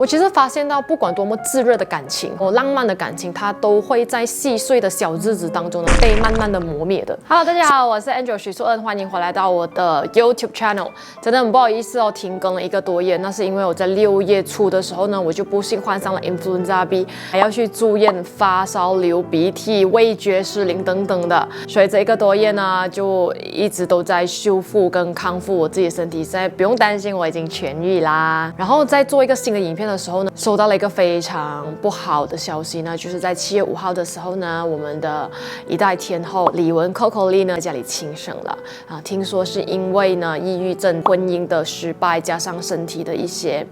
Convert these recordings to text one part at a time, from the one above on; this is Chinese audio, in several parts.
我其实发现到，不管多么炙热的感情，浪漫的感情，它都会在细碎的小日子当中呢，被慢慢的磨灭的。Hello， 大家好，我是 Angel 许素恩，欢迎回来到我的 YouTube channel。真的很不好意思哦，停更了1个多月，那是因为我在6月初的时候呢，我就不幸患上了 Influenza B， 还要去住院，发烧、流鼻涕、味觉失灵等等的。所以这1个多月呢，就一直都在修复跟康复我自己的身体，现在不用担心，我已经痊愈啦。然后在做一个新的影片的时候呢，收到了一个非常不好的消息呢，就是在7月5号的时候呢，我们的一代天后李玟 Coco Lee 呢在家里轻生了啊。听说是因为呢抑郁症、婚姻的失败，加上身体的一些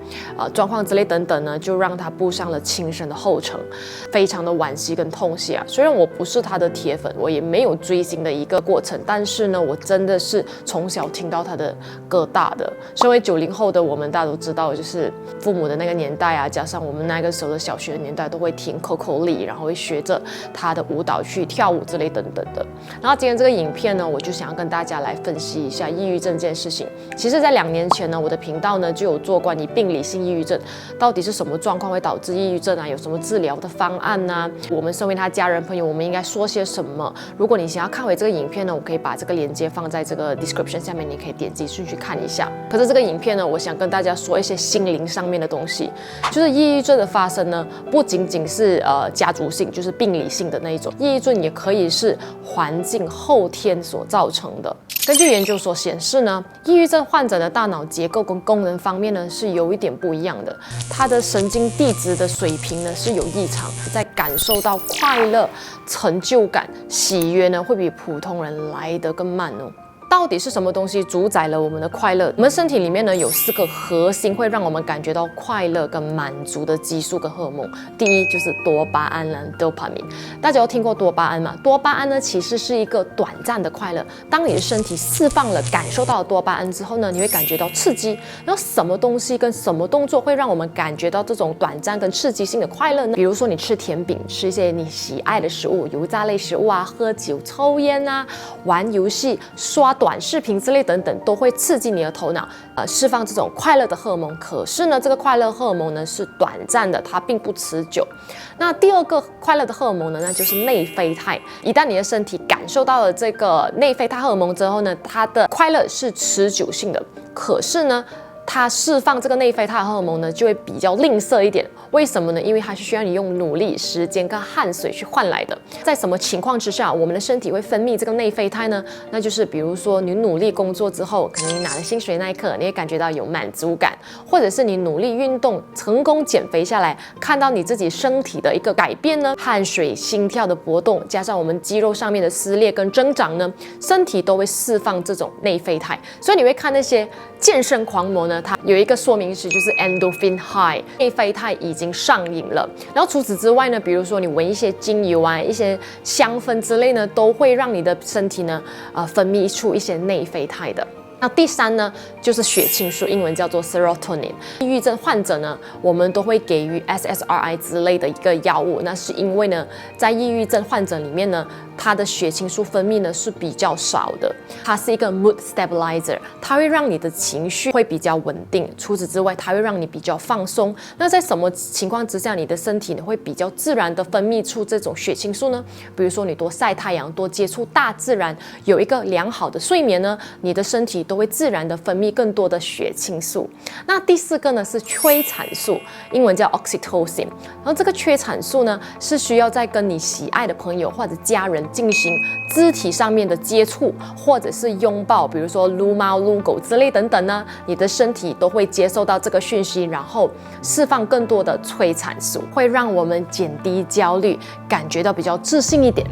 状况之类等等呢，就让她步上了轻生的后尘，非常的惋惜跟痛惜啊。虽然我不是她的铁粉，我也没有追星的一个过程，但是呢，我真的是从小听到她的歌大的。身为90后的我们，大家都知道，就是父母的那个年代啊，加上我们那个时候的小学的年代，都会听 Coco Lee， 然后会学着她的舞蹈去跳舞之类等等的。然后今天这个影片呢，我就想要跟大家来分析一下抑郁症这件事情。其实，在2年前呢，我的频道呢就有做关于病理性抑郁症到底是什么状况会导致抑郁症啊，有什么治疗的方案啊，我们身为他家人朋友，我们应该说些什么？如果你想要看回这个影片呢，我可以把这个链接放在这个 description 下面，你可以点击进去看一下。可是这个影片呢，我想跟大家说一些心灵上面的东西，就是抑郁症的发生呢，不仅仅是家族性，就是病理性的那一种，抑郁症也可以是环境后天所造成的。根据研究所显示呢，抑郁症患者的大脑结构跟功能方面呢是有一点不一样的，他的神经递质的水平呢是有异常，在感受到快乐、成就感、喜悦呢会比普通人来得更慢哦。到底是什么东西主宰了我们的快乐？我们身体里面呢有4个核心会让我们感觉到快乐跟满足的激素跟荷尔蒙。第一就是多巴胺啦 ，dopamine。大家有听过多巴胺吗？多巴胺呢其实是一个短暂的快乐。当你的身体释放了、感受到了多巴胺之后呢，你会感觉到刺激。然后什么东西跟什么动作会让我们感觉到这种短暂跟刺激性的快乐呢？比如说你吃甜饼，吃一些你喜爱的食物，油炸类食物啊，喝酒、抽烟啊，玩游戏、刷短视频之类等等，都会刺激你的头脑，释放这种快乐的荷尔蒙。可是呢，这个快乐荷尔蒙呢是短暂的，它并不持久。那第2个快乐的荷尔蒙呢，那就是内啡肽。一旦你的身体感受到了这个内啡肽荷尔蒙之后呢，它的快乐是持久性的。可是呢，它释放这个内啡肽荷尔蒙呢，就会比较吝啬一点。为什么呢？因为它是需要你用努力、时间跟汗水去换来的。在什么情况之下，我们的身体会分泌这个内啡肽呢？那就是比如说你努力工作之后，可能你拿了薪水那一刻，你会感觉到有满足感，或者是你努力运动，成功减肥下来，看到你自己身体的一个改变呢，汗水、心跳的波动，加上我们肌肉上面的撕裂跟增长呢，身体都会释放这种内啡肽。所以你会看那些健身狂魔呢，它有一个说明词，就是 endorphin high， 内啡肽已经上瘾了。然后除此之外呢，比如说你闻一些精油啊、一些香氛之类呢，都会让你的身体呢，分泌出一些内啡肽的。那第3呢，就是血清素，英文叫做 serotonin。抑郁症患者呢，我们都会给予 SSRI 之类的一个药物，那是因为呢，在抑郁症患者里面呢，它的血清素分泌呢是比较少的，它是一个 mood stabilizer， 它会让你的情绪会比较稳定。除此之外，它会让你比较放松。那在什么情况之下，你的身体呢会比较自然的分泌出这种血清素呢？比如说你多晒太阳，多接触大自然，有一个良好的睡眠呢，你的身体都会自然的分泌更多的血清素。那第4个呢是催产素，英文叫 oxytocin。然后这个催产素呢是需要在跟你喜爱的朋友或者家人进行肢体上面的接触，或者是拥抱，比如说撸猫撸狗之类等等呢，你的身体都会接受到这个讯息，然后释放更多的催产素，会让我们减低焦虑，感觉到比较自信一点。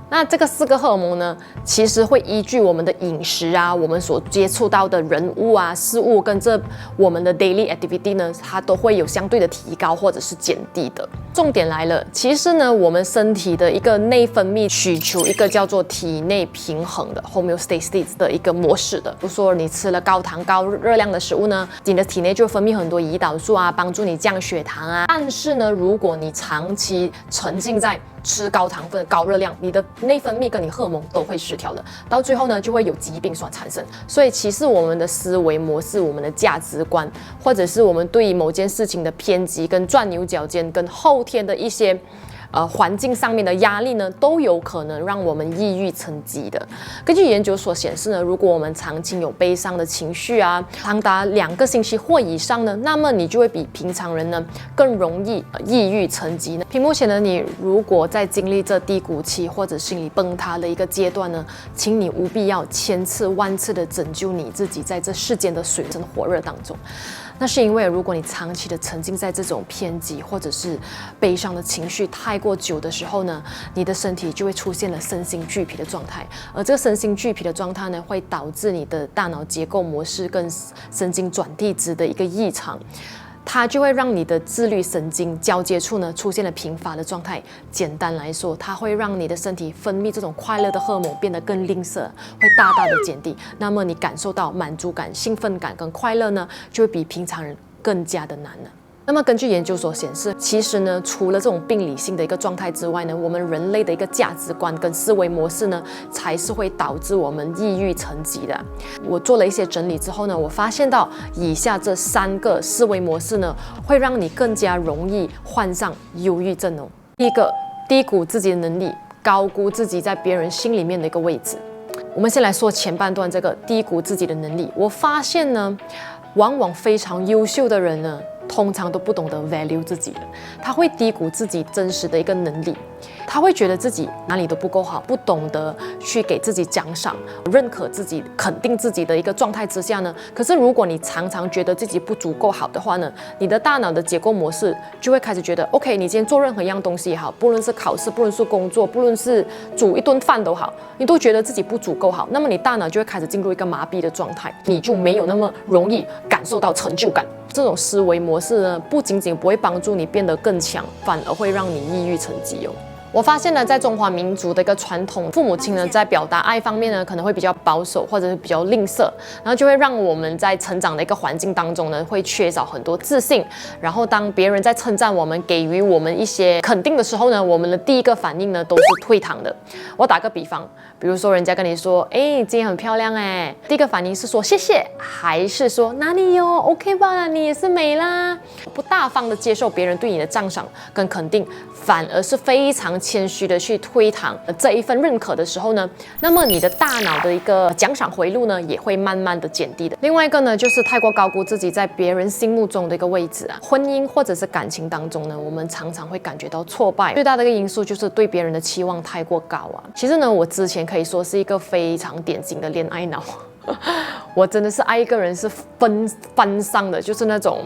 那这个4个荷尔蒙呢，其实会依据我们的饮食啊，我们所接触到的人物啊、事物，跟这我们的 daily activity 呢，它都会有相对的提高或者是减低的。重点来了，其实呢，我们身体的一个内分泌需求一个叫做体内平衡的 homeostasis 的一个模式的。比如说你吃了高糖高热量的食物呢，你的体内就分泌很多胰岛素啊，帮助你降血糖啊。但是呢，如果你长期沉浸在吃高糖分、高热量，你的内分泌跟你荷尔蒙都会失调的，到最后呢就会有疾病所产生。所以其实我们的思维模式、我们的价值观，或者是我们对于某件事情的偏激、跟钻牛角尖、跟后天的一些环境上面的压力呢，都有可能让我们抑郁成疾的。根据研究所显示呢，如果我们长期有悲伤的情绪啊，长达2个星期或以上呢，那么你就会比平常人呢更容易抑郁成疾呢。屏幕前的你，如果在经历这低谷期或者心理崩塌的一个阶段呢，请你务必要千次万次的拯救你自己在这世间的水深火热当中。那是因为，如果你长期的沉浸在这种偏激或者是悲伤的情绪太过久的时候呢，你的身体就会出现了身心俱疲的状态，而这个身心俱疲的状态呢，会导致你的大脑结构模式跟神经转递质的一个异常。它就会让你的自律神经交接处呢出现了贫乏的状态。简单来说，它会让你的身体分泌这种快乐的荷尔蒙变得更吝啬，会大大的减低。那么你感受到满足感、兴奋感跟快乐呢，就会比平常人更加的难了。那么根据研究所显示，其实呢，除了这种病理性的一个状态之外呢，我们人类的一个价值观跟思维模式呢，才是会导致我们抑郁成疾的。我做了一些整理之后呢，我发现到以下这3个思维模式呢，会让你更加容易患上忧郁症哦。第一个，低估自己的能力，高估自己在别人心里面的一个位置。我们先来说前半段这个低估自己的能力。我发现呢，往往非常优秀的人呢，通常都不懂得 value 自己的，他会低估自己真实的一个能力，他会觉得自己哪里都不够好，不懂得去给自己奖赏、认可自己、肯定自己的一个状态之下呢，可是如果你常常觉得自己不足够好的话呢，你的大脑的结构模式就会开始觉得 OK， 你今天做任何一样东西也好，不论是考试，不论是工作，不论是煮一顿饭都好，你都觉得自己不足够好，那么你大脑就会开始进入一个麻痹的状态，你就没有那么容易感受到成就感。这种思维模式呢，不仅仅不会帮助你变得更强，反而会让你抑郁成疾哦。我发现呢，在中华民族的一个传统，父母亲呢在表达爱方面呢，可能会比较保守或者是比较吝啬，然后就会让我们在成长的一个环境当中呢，会缺少很多自信。然后当别人在称赞我们、给予我们一些肯定的时候呢，我们的第一个反应呢都是退堂的。我打个比方，比如说人家跟你说，哎，今天很漂亮哎，第一个反应是说谢谢，还是说哪里有 OK 吧，你也是美啦？不大方的接受别人对你的赞赏跟肯定，反而是非常谦虚的去推搪这一份认可的时候呢，那么你的大脑的一个奖赏回路呢，也会慢慢的减低的。另外一个呢，就是太过高估自己在别人心目中的一个位置啊。婚姻或者是感情当中呢，我们常常会感觉到挫败，最大的一个因素就是对别人的期望太过高啊。其实呢，我之前可以说是一个非常典型的恋爱脑，我真的是爱一个人是奔丧的，就是那种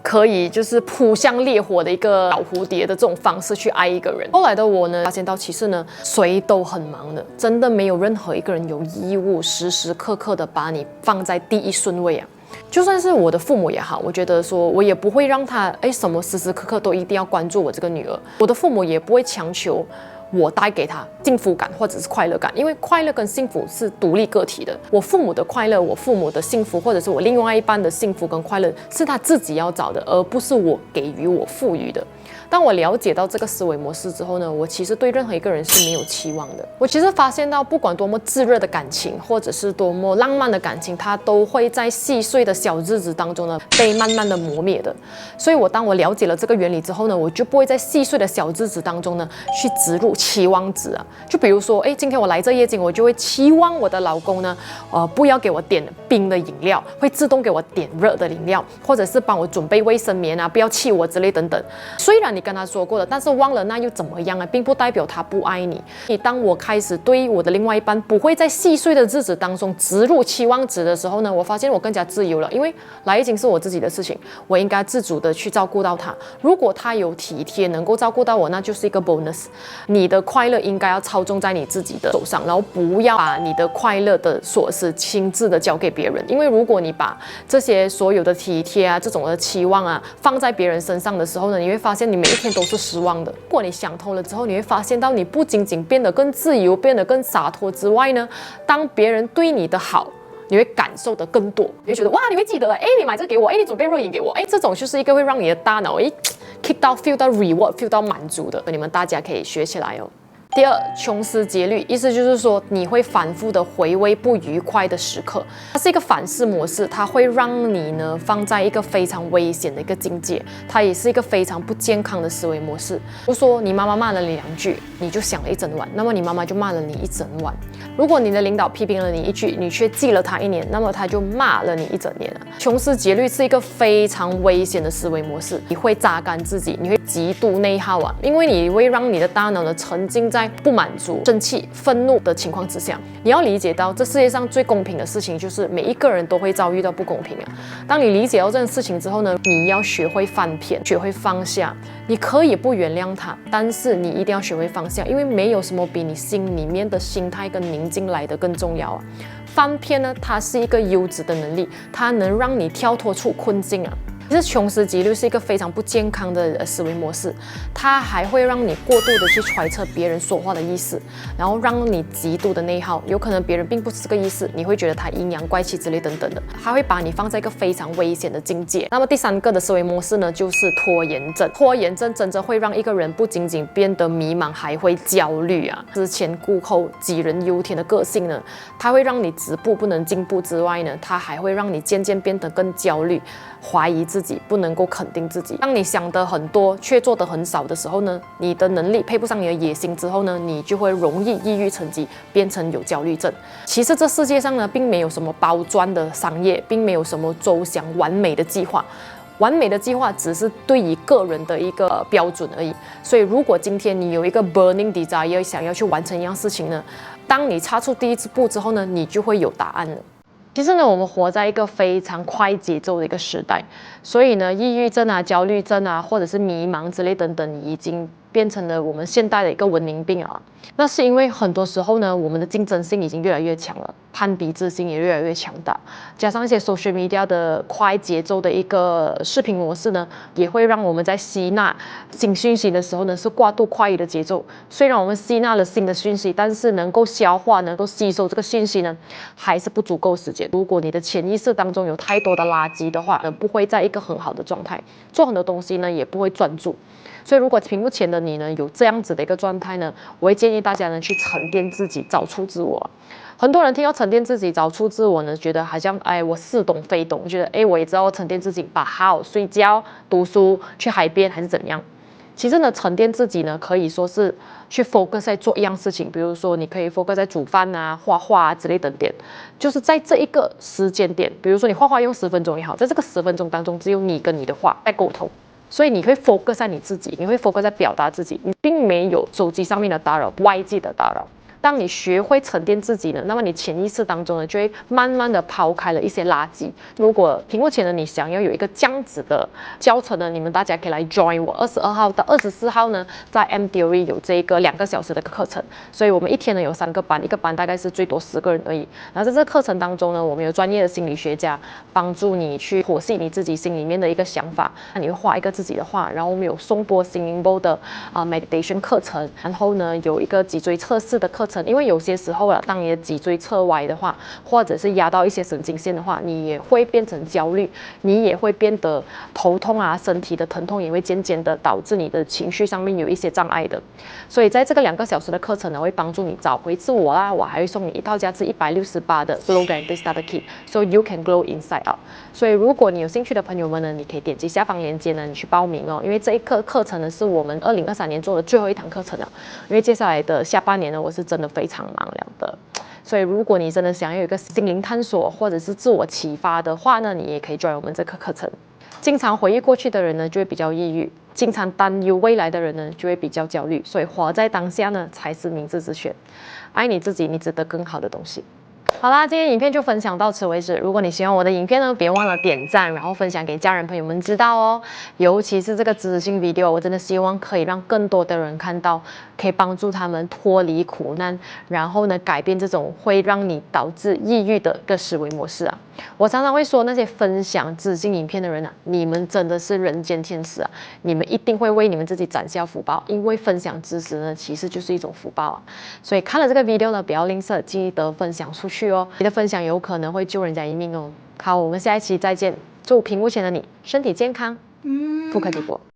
可以就是扑向烈火的一个小蝴蝶的这种方式去爱一个人。后来的我呢，发现到其实呢，谁都很忙的，真的没有任何一个人有义务时时刻刻的把你放在第一顺位啊。就算是我的父母也好，我觉得说我也不会让他什么时时刻刻都一定要关注我这个女儿。我的父母也不会强求我带给他幸福感或者是快乐感，因为快乐跟幸福是独立个体的。我父母的快乐，我父母的幸福，或者是我另外一半的幸福跟快乐，是他自己要找的，而不是我给予我赋予的。当我了解到这个思维模式之后呢，我其实对任何一个人是没有期望的。我其实发现到，不管多么炙热的感情，或者是多么浪漫的感情，它都会在细碎的小日子当中呢，被慢慢的磨灭的。所以当我了解了这个原理之后呢，我就不会在细碎的小日子当中呢，去植入期望值啊。就比如说，今天我来这夜景，我就会期望我的老公呢，不要给我点冰的饮料，会自动给我点热的饮料，或者是帮我准备卫生棉啊，不要气我之类等等。虽然你跟他说过了，但是忘了那又怎么样啊？并不代表他不爱你。当我开始对我的另外一半不会在细碎的日子当中植入期望值的时候呢，我发现我更加自由了，因为来已经是我自己的事情，我应该自主的去照顾到他。如果他有体贴，能够照顾到我，那就是一个 bonus。你的快乐应该要操纵在你自己的手上，然后不要把你的快乐的琐事亲自的交给别人。因为如果你把这些所有的体贴啊、这种的期望啊放在别人身上的时候呢，你会发现你每一天都是失望的。如果你想通了之后，你会发现到你不仅仅变得更自由、变得更洒脱之外呢，当别人对你的好，你会感受的更多，你会觉得哇，你会记得你买这给我，你准备热饮给我，这种就是一个会让你的大脑kick 到 feel 到 reward feel 到满足的，你们大家可以学起来哦。第二，穷思竭虑，意思就是说你会反复的回味不愉快的时刻，它是一个反噬模式，它会让你呢放在一个非常危险的一个境界，它也是一个非常不健康的思维模式。比如说你妈妈骂了你2句，你就想了一整晚，那么你妈妈就骂了你一整晚。如果你的领导批评了你1句，你却记了他1年，那么他就骂了你1整年了。穷思竭虑是一个非常危险的思维模式，你会榨干自己，你会极度内耗啊，因为你会让你的大脑呢沉浸在不满足、生气、愤怒的情况之下。你要理解到，这世界上最公平的事情就是每一个人都会遭遇到不公平啊。当你理解到这件事情之后呢，你要学会翻篇，学会放下。你可以不原谅他，但是你一定要学会放下，因为没有什么比你心里面的心态跟宁静来的更重要啊。翻篇呢，它是一个优质的能力，它能让你跳脱出困境啊。其实穷思极虑是一个非常不健康的思维模式，它还会让你过度的去揣测别人说话的意思，然后让你极度的内耗。有可能别人并不是这个意思，你会觉得他阴阳怪气之类等等的，它会把你放在一个非常危险的境界。那么第3个的思维模式呢，就是拖延症。拖延症真的会让一个人不仅仅变得迷茫，还会焦虑啊，思前顾后、杞人忧天的个性呢，它会让你止步不能进步之外呢，它还会让你渐渐变得更焦虑，怀疑自己，不能够肯定自己。当你想得很多却做得很少的时候呢，你的能力配不上你的野心之后呢，你就会容易抑郁成疾，变成有焦虑症。其实这世界上呢，并没有什么包赚的商业，并没有什么周详完美的计划。完美的计划只是对于个人的一个标准而已。所以如果今天你有一个 burning desire 想要去完成一样事情呢，当你踏出第1步之后呢，你就会有答案了。其实呢，我们活在一个非常快节奏的一个时代，所以呢，抑郁症啊、焦虑症啊，或者是迷茫之类等等，已经变成了我们现代的一个文明病啊。那是因为很多时候呢，我们的竞争性已经越来越强了，攀比之心也越来越强大，加上一些 social media 的快节奏的一个视频模式呢，也会让我们在吸纳新讯息的时候呢，是过度快的节奏。虽然我们吸纳了新的讯息，但是能够消化、能够吸收这个信息呢，还是不足够时间。如果你的潜意识当中有太多的垃圾的话，不会在一个很好的状态，做很多东西呢也不会专注。所以如果屏幕前的你呢有这样子的一个状态呢，我会建议大家呢去沉淀自己，找出自我。很多人听到沉淀自己、找出自我呢，觉得好像我似懂非懂，觉得我也知道沉淀自己，把好睡觉、读书、去海边还是怎样。其实呢，沉淀自己呢，可以说是去 focus 在做一样事情，比如说你可以 focus 在煮饭啊、画画啊之类等点，就是在这一个时间点，比如说你画画用10分钟也好，在这个10分钟当中，只有你跟你的画在沟通。所以你会 focus 在你自己，你会 focus 在表达自己，你并没有手机上面的打扰、外界的打扰。当你学会沉淀自己呢，那么你潜意识当中呢，就会慢慢的抛开了一些垃圾。如果屏幕前的你想要有一个这样子的教程呢，你们大家可以来 join 我22号到24号呢，在 M Theory 有这个2个小时的课程。所以我们一天呢有3个班，一个班大概是最多10个人而已。然后在这个课程当中呢，我们有专业的心理学家帮助你去剖析你自己心里面的一个想法，那你会画一个自己的画。然后我们有颂钵 singing bowl 的meditation 课程，然后呢有一个脊椎测试的课程。因为有些时候当你的脊椎侧歪的话，或者是压到一些神经线的话，你也会变成焦虑，你也会变得头痛啊，身体的疼痛也会渐渐的导致你的情绪上面有一些障碍的。所以在这个2个小时的课程呢，会帮助你找回自我啦。我还会送你一套价值168的 Glow Guarantee Starter Kit，so you can glow inside out。所以如果你有兴趣的朋友们呢，你可以点击下方链接呢，你去报名哦。因为这一课程呢是我们2023年做的最后一堂课程了，因为接下来的下半年呢，我是真的非常忙了的。所以如果你真的想要有一个心灵探索或者是自我启发的话呢，你也可以 join 我们这个课程。经常回忆过去的人呢，就会比较抑郁；经常担忧未来的人呢，就会比较焦虑。所以活在当下呢，才是明智之选。爱你自己，你值得更好的东西。好啦，今天影片就分享到此为止。如果你喜欢我的影片呢，别忘了点赞，然后分享给家人朋友们知道哦。尤其是这个知识性 video， 我真的希望可以让更多的人看到，可以帮助他们脱离苦难，然后呢改变这种会让你导致抑郁的一个思维模式啊。我常常会说，那些分享知识性影片的人啊，你们真的是人间天使啊！你们一定会为你们自己攒下福报，因为分享知识呢，其实就是一种福报啊。所以看了这个 video 呢，不要吝啬，记得分享出去哦。你的分享有可能会救人家一命哦。好，我们下一期再见。祝屏幕前的你身体健康，富可敌国。